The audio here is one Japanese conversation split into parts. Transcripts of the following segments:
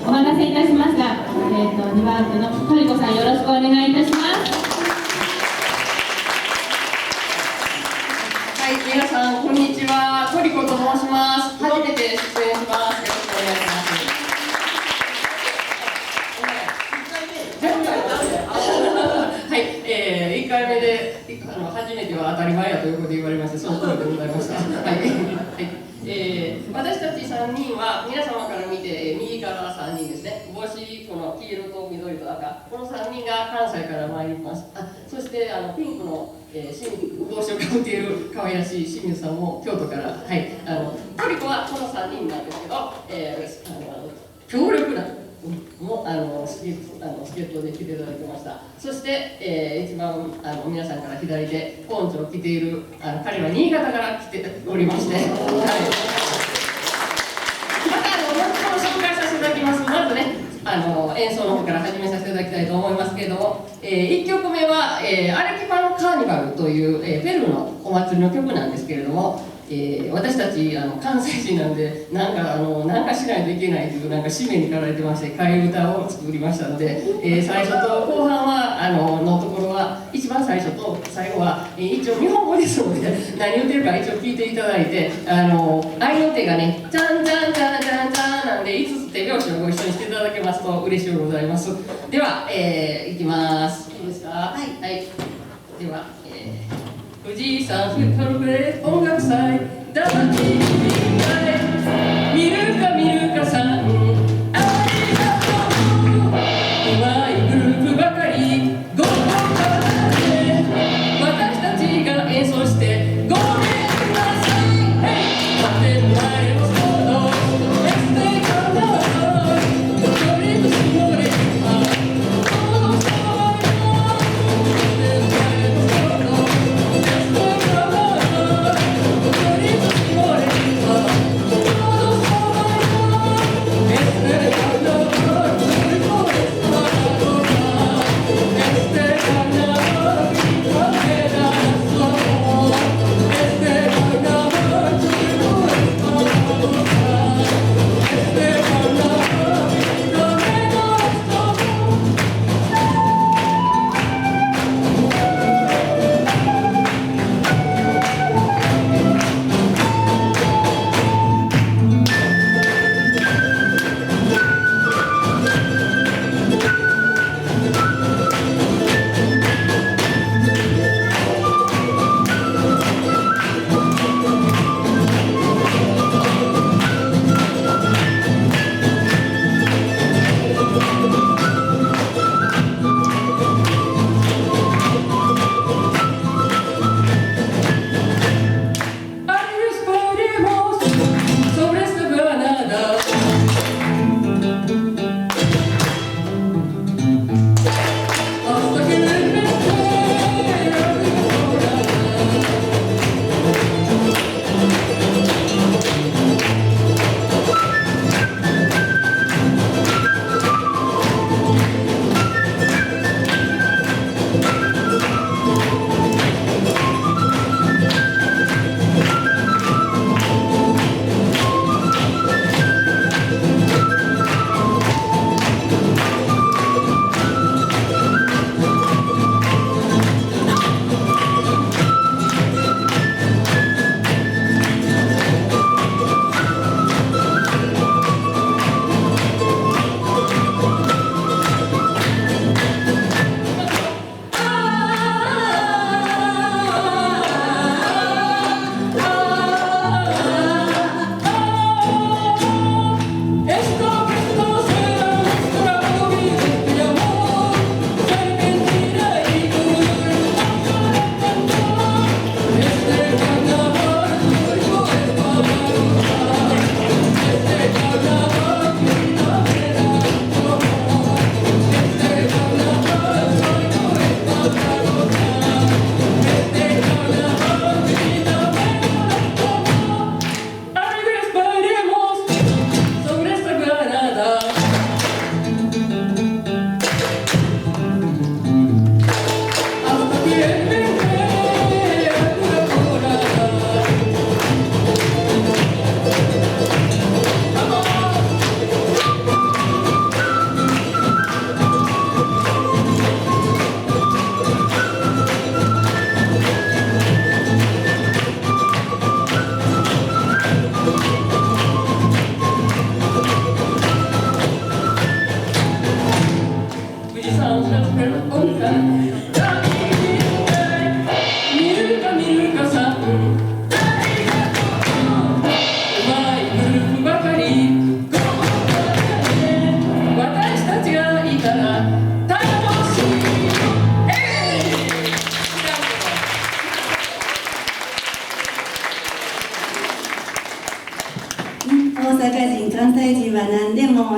お待たせいたしました。2番手のトリコさん、よろしくお願いいたします。はい、皆さんこんにちは。トリコと申します。初めて出演します。よろしくお願いします。はい、1回目で初めては当たり前やということで言われまして、その通りでございました。はい、私たち3人は皆様から見て、右から3人ですね。帽子、この黄色と緑と赤、この3人が関西から参ります。そしてピンクの帽子をかぶっている可愛らしい清水さんも京都から、はい、トリコはこの3人なんですけど、強力な助っ人で来ていただきました。そして、一番皆さんから左でポンチョを着ている彼は新潟から来ておりまして、はい、また紹介させていただきます。まずね、演奏の方から始めさせていただきたいと思いますけれども、1曲目は、アレキパのカーニバルという、ペルーのお祭りの曲なんですけれども、私たち関西人なんでなんかしないといけないという使命に駆られてまして、替え歌を作りましたので、最初と後半はのところは一番最初と最後は、一応日本語ですので何言ってるか一応聞いていただいて、合いの手がね、チャンチャンチャンチャンチャンなんで5つ手拍子をご一緒にしていただけますと嬉しいございます。では、いきます。いいですか？はい、はい、では、藤井さんフルプレ音楽祭ダーティー見るか見るかさん、ありがとう、うまいグループばかりごめんなさい、私たちが演奏してごめんなさい、立てる前のソードエステカナードリブスモレ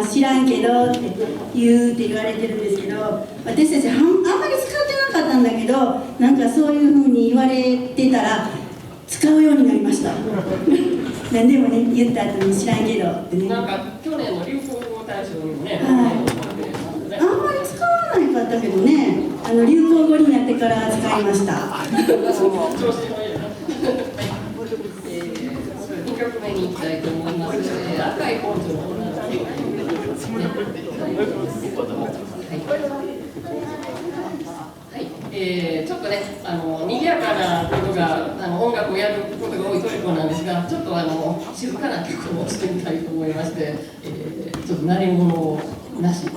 知らんけどって言われてるんですけど、私たちあんまり使ってなかったんだけど、なんかそういうふうに言われてたら使うようになりました何でもね、言った後に知らんけどってね。なんか去年の流行語大賞にもね、あんまり使わないかったけどね、流行語になってから使いました調子のいいな。2曲目に行きたいと思います。赤いポンチョの女の子。ちょっとね、賑やかなことが音楽をやることが多いトリコなんですが、ちょっと静かな曲をしてみたいと思いまして、ちょっと鳴り物をなし。手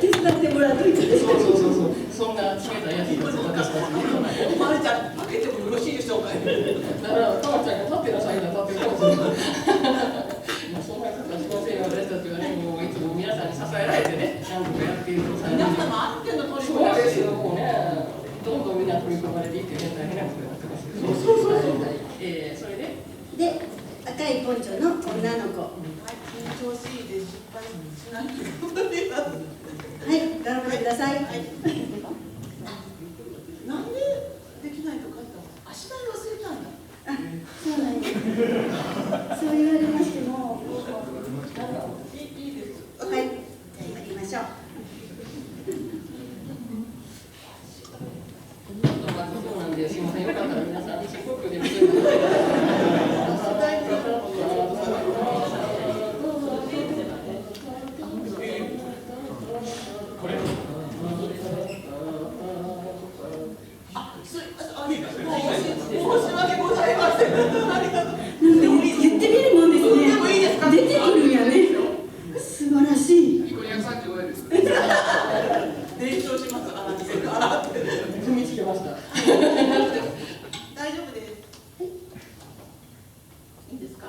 伝ってもらうといいですか。そうそんな冷たいやつです私たちに。まるちゃん、開けてもよろしいでしょうか。だからたまちゃんが立ってなさいが立ってるかもしれない。そんなことはしませんよ。私たちはね、もういつも皆さんに支えられてね、何とかやっているとされて。皆様あっての取りそうですよ、もうね、どんどんみんな取り組まれていってね、大変なことになってますけど。それで。で、赤いポンチョの女の子。緊張しいで失敗しないということで。はい、頑張ってください。なんでできないとかって足台忘れたんだ。あ、そうなんです。そう言われましても。いいです。はい、じゃあやりましょう。そうなんです。すみません。よかったら皆さん深呼吸で見てください。申し訳ございません。ありがとう。言ってみるもんですね。でもいいですか。出てくるんやね。素晴らしい。練習します。洗って。踏みつけました。大丈夫です。いいですか。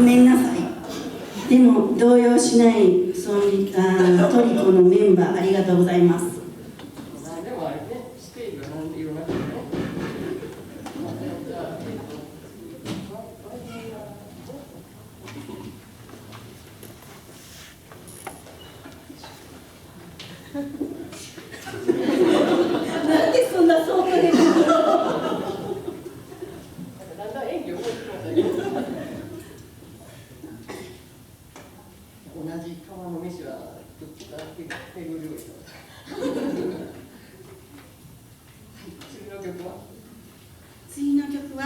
ごめんなさい。でも動揺しないトリコのメンバーありがとうございます。何でもあれね、ステージは何でいろんなことね。なんでそんな相当でだんだん演技を覚えてきましたけど。同じ川の飯はどっちか巡るように。次の曲は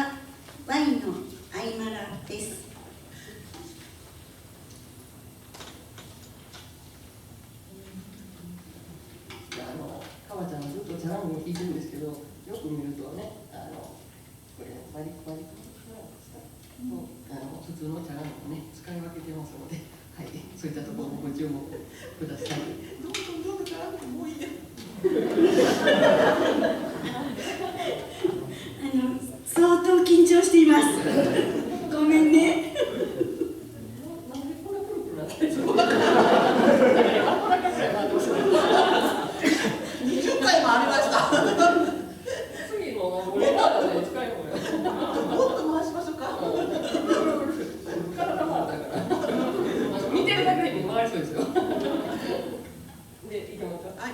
ワインのアイマラです。川ちゃんずっとチャランを弾いてるんですけど、よく見るとね、これバリック普通のチャランをね、使い分けてますので、はい、そういったところもご注目ください。どんどんチャランもういいね。相当緊張しています。ごめんね。なんでこんなくるくるなってるんですか。20回もありました。次のこれまで使いもよ。もっと回しましょうか。体回ったから。見てるだけで回りそうですよ。で、いきますか。はい。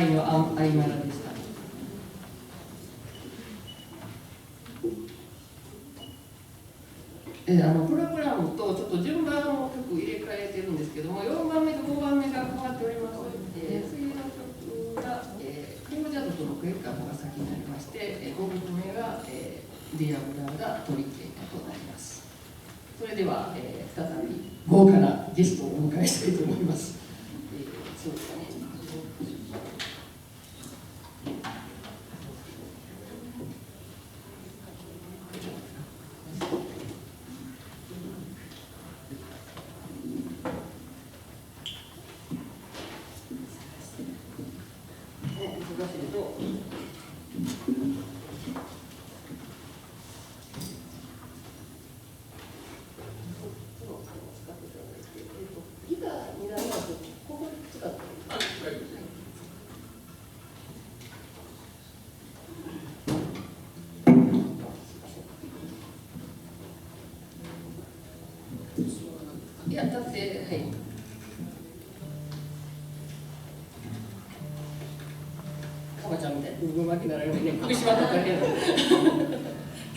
愛のあいまらでした。プログラムとちょっと順番を曲入れ替えてるんですけども、4番目と5番目が変わっております。次の曲がコージャドとのクエッカーが先になりまして、5曲目がディアブラーダトリッケーとなります。それでは、再び豪華なゲストをお迎えしたいと思います。そうですかね。いや、だって、はい。カバちゃんみたいに、うまくなられるね、首絞まったから変な。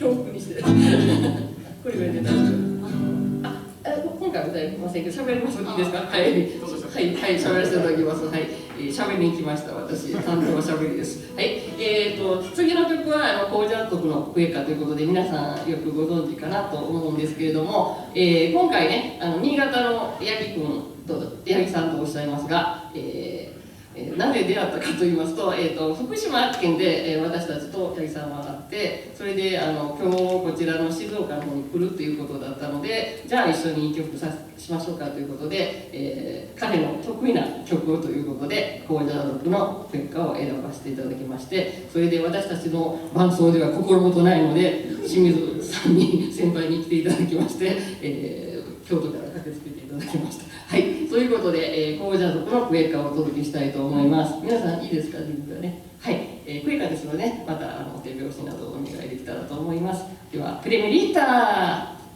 重複にして。これぐらいで大丈夫。今回は歌いませんけど、喋ります。いいですか。はい、はい、喋らせていただきます。はい、喋りに来ました。私、担当は喋りです。はい、次の曲は、コージャットのクエカということで、皆さんよくご存知かなと思うんですけれども。今回ね、新潟の八木君と、八木さんとおっしゃいますが。なぜ出会ったかと言いますと、福島県で、私たちと八木さんは会って、それで今日こちらの静岡の方に来るということだったので、じゃあ一緒に曲しましょうかということで、彼の得意な曲ということで、コージャー族の結果を選ばせていただきまして、それで私たちの伴奏では心もとないので、清水さんに先輩に来ていただきまして、京都から駆けつけていただきました。はい、ということで、コージャー族のクエカをお届けしたいと思います。皆さんいいですか、準備はね。はい、クエカですので、ね、また手拍子などお願いできたらと思います。では、プレメリーター。「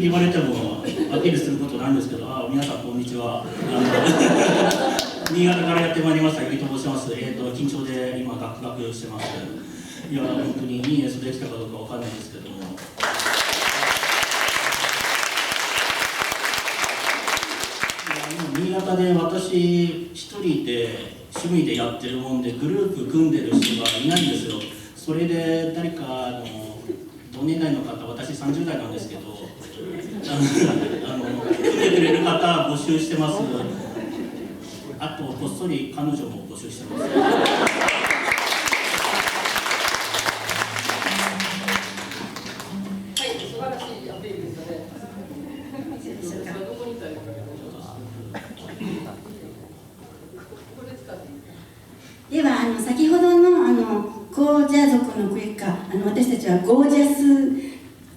に言われてもアピールすることなんですけど、皆さんこんにちは。新潟からやってまいりました、ゆりと申します。緊張で今、ガクガクしてます。いや、本当にいい演奏できたかどうかわかんないんですけども。新潟で私一人で趣味でやってるもんでグループ組んでる人がいないんですよ。それで誰か同年代の方、私30代なんですけど、組んでくれる方募集してます。あとこっそり彼女も募集してます。素晴らしいアピールですね。どこにいたらいいかでは先ほどのゴージャ族のクエッカ、私たちはゴージャス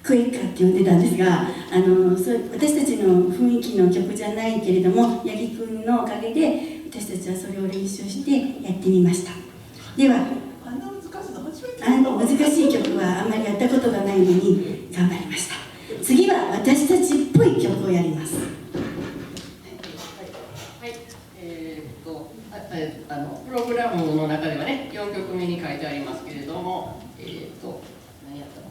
クエッカって呼んでたんですが、私たちの雰囲気の曲じゃないけれども、八木くんのおかげで私たちはそれを練習してやってみました。ではあんな難しいの初めて難しい曲はあんまりやったことがないのに頑張りました。次は私たちっぽい曲をやります。プログラムの中ではね、4曲目に書いてありますけれども、何やったの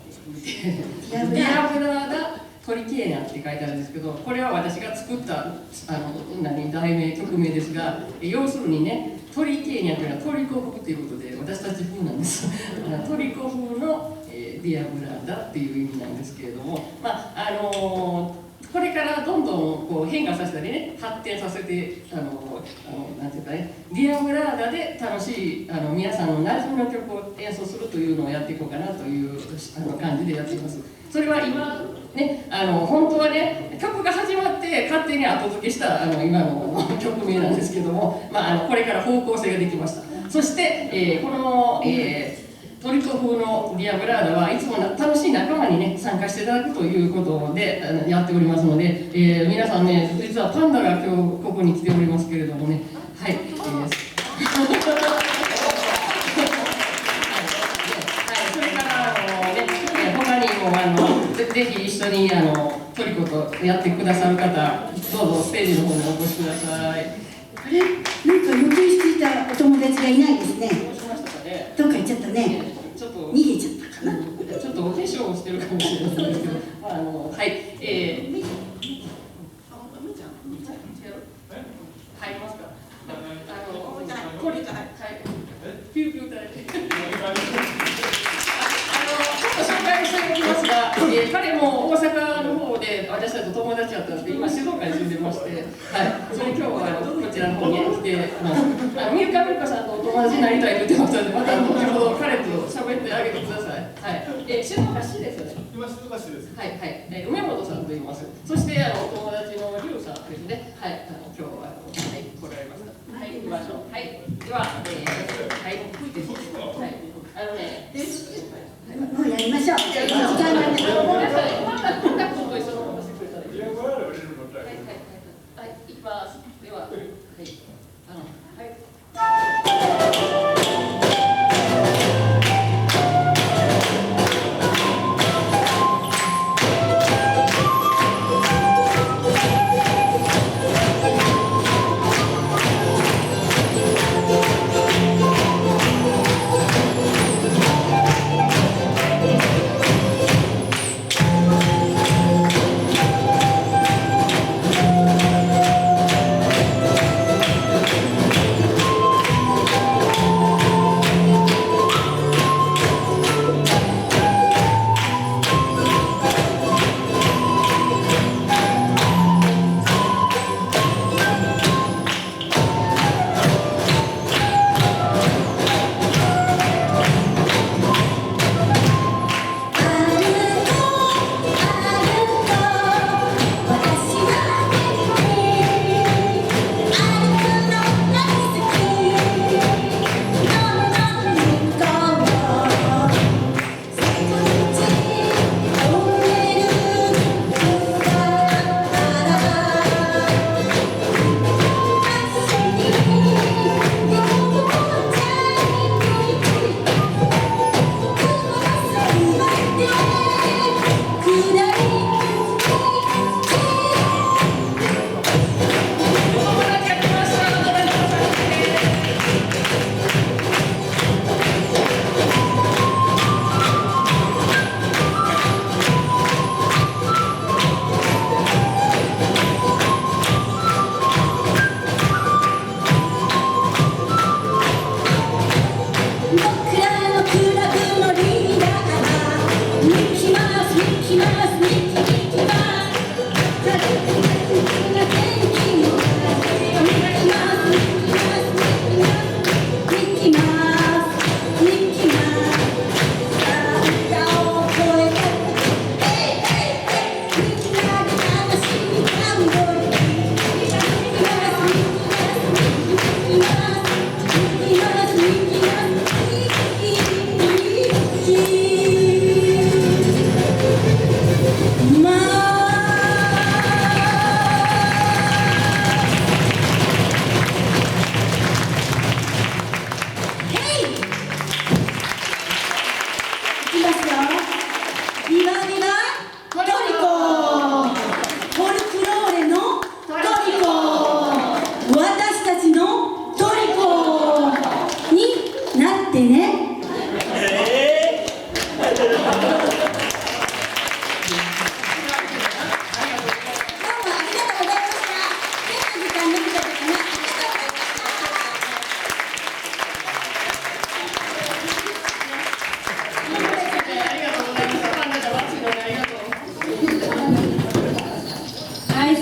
ディアブラーダ・トリケーニャって書いてあるんですけど、これは私が作った題名、曲名ですが、要するにね、トリケーニャというのはトリコ風ということで、私たち風なんです。トリコ風のディアブラーダっていう意味なんですけれども、これからどんどんこう変化させたりね、発展させてなんていうかね、ディアブラーダで楽しい皆さんの馴染みの曲を演奏するというのをやっていこうかなという感じでやっています。それは今ね、本当はね、曲が始まって勝手に後付けした今の曲名なんですけども、これから方向性ができました。そして、この、トリコ風のディアブラーダはいつも楽しい仲間にね参加していただくということでやっておりますので、皆さんね、実はパンダが今日ここに来ておりますけれどもね、はい、それから他にもぜひ一緒にトリコとやってくださる方、どうぞステージの方にお越しください。あれ、なんか予定していたお友達がいないですね。どうしましたかね。どっか行っちゃったね。ちょっと逃げちゃったかな。ちょっとお化粧をしてるかもしれないですけど、はい、入りますか。これ、はい、ピューピュー歌えて。ちょっと紹介しておきますが、彼も大阪の方で私たちと友達だったんですけど、今静岡に住んでまして、はい、それ今日はこちらの方に来てます。ミルカさんとお友達になりたいと言ってましたので、また後ほど彼と喋ってあげてください。はい、静岡市ですよね。今静岡市です。はいはい、梅本さんと言います。そしてお友達のリュウさんですね。はい、今日ははい来られました。はい、行きましょう。はい、でははい、吹いてはい、もうやりましょう。時間がない。ごめんなさい。またコンタクトと一緒の話してください。はいはいはい、行きます。でははい、はい。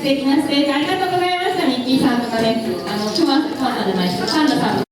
敵なステージありがとうございました。ミッキーさんとかね、クマさんじゃないですか、パンダさん